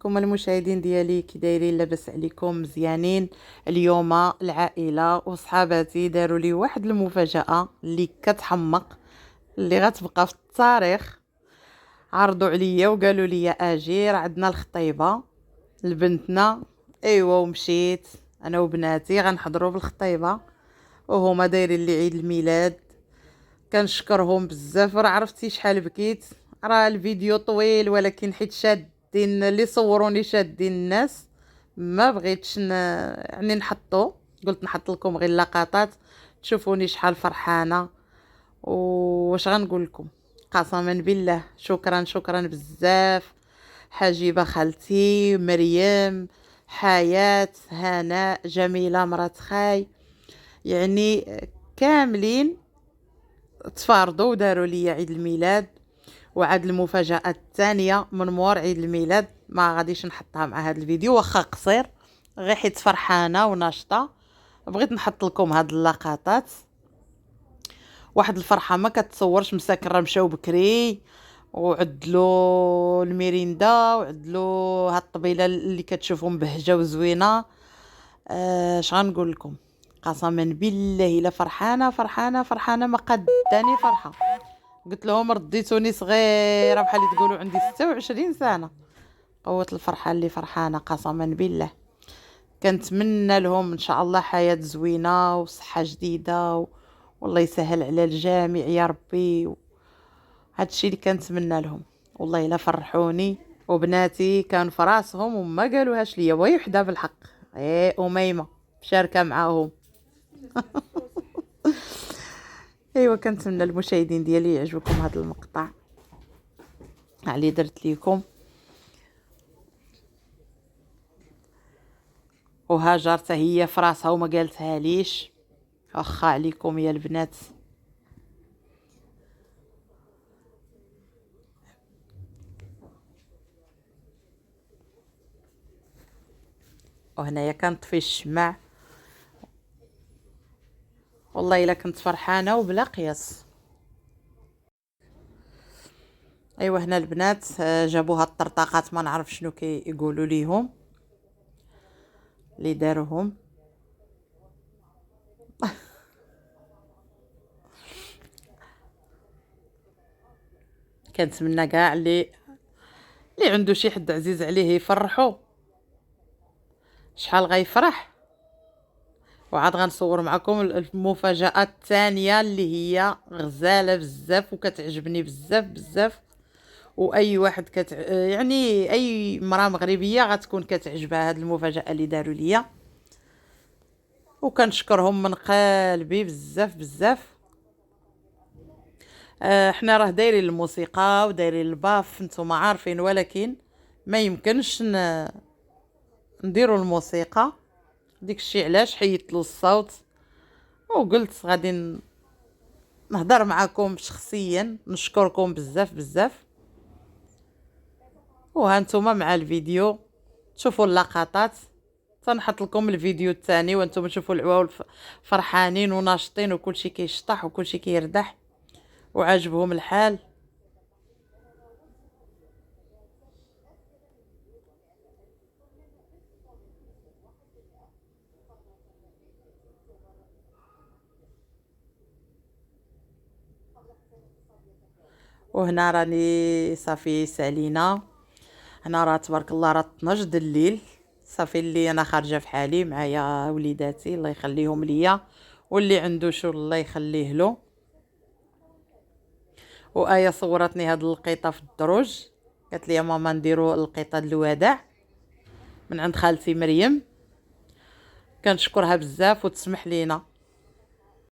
كم المشاهدين ديالي كي دايرين؟ لاباس عليكم؟ مزيانين؟ اليوم العائله وصحاباتي داروا لي واحد المفاجاه اللي كتحمق، اللي غتبقى في التاريخ. عرضوا عليا وقالوا لي اجي راه عندنا الخطيبه لبنتنا. ايوا ومشيت انا وبناتي غنحضروا بالخطيبه وهما دايرين لي عيد الميلاد. كنشكرهم بزاف. راه عرفتي شحال بكيت؟ راه الفيديو طويل ولكن حيت شادين اللي صوروني شادين الناس ما بغيتش يعني نحطو. قلت نحط لكم غير لقطات تشوفوني شحال فرحانه. واش غنقول لكم؟ قسما بالله شكرا شكرا بزاف. حجيبه خالتي، مريم، حياة، هناء، جميله مرات خاي، يعني كاملين تفارضوا وداروا لي عيد الميلاد. وعاد المفاجأة الثانية من مور عيد الميلاد ما غاديش نحطها مع هذا الفيديو واخا قصير، غير حيت فرحانة وناشطة بغيت نحط لكم هاد اللقطات. واحد الفرحة ما كتصورش. مساكن مشاو بكري وعدلوا الميريندا وعدلوا هاد الطبيله اللي كتشوفوا مبهجه وزوينه. اش غنقول لكم؟ قسما بالله الا فرحانه فرحانه فرحانه ما قداني فرحه. قلت لهم رديتوني صغيره بحال اللي تقولوا عندي 26 سنه. قوه الفرحه اللي فرحانه قسما بالله. كنتمنى لهم ان شاء الله حياه زوينه وصحه جديده والله يسهل على الجميع يا ربي. هادشي اللي كنتمنى لهم. والله الا فرحوني. وبناتي كان في راسهم وما قالوهاش ليا وهي وحده بالحق. اميمه مشاركه معاهم. ايوا كنتمنى المشاهدين ديالي يعجبكم هذا المقطع اللي درت لكم. وهاجر حتى هي في راسها وما قالتها ليش. واخا عليكم يا البنات. وهنايا كنطفي الشمع. والله الا كنت فرحانه وبلا قياس. ايوا هنا البنات جابوها الطرطاقات ما نعرف شنو كيقولوا ليهم اللي داروهم. كنتمنى كاع اللي عنده شي حد عزيز عليه يفرحو. شحال غيفرح. وعاد غنصور معكم المفاجأة الثانية اللي هي غزالة بزاف وكتعجبني بزاف بزاف. واي واحد يعني اي مرأة مغربية غتكون كتعجبها هاد المفاجأة اللي داروا ليا. وكنشكرهم من قلبي بزاف بزاف. احنا راه دايرين الموسيقى ودايرين الباف نتوما عارفين، ولكن ما يمكنش نديروا الموسيقى. ديك الشيء علاش حيدت له الصوت وقلت غادي نهضر معكم شخصيا نشكركم بزاف بزاف. وهانتوما مع الفيديو تشوفوا اللقطات. تنحط لكم الفيديو الثاني وانتم تشوفوا العواول فرحانين وناشطين وكلشي كيشطح وكلشي كيردح وعاجبهم الحال. وهنا راني صافي سالينا. هنا راه تبارك الله راه 12 د الليل. صافي اللي انا خارجه في حالي معايا وليداتي الله يخليهم ليا، واللي عنده شغل الله يخليه له. وآية صورتني هاد القيطه في الدروج. قالت لي يا ماما نديرو القيطه د الوداع من عند خالتي مريم. كنشكرها بزاف وتسمح لينا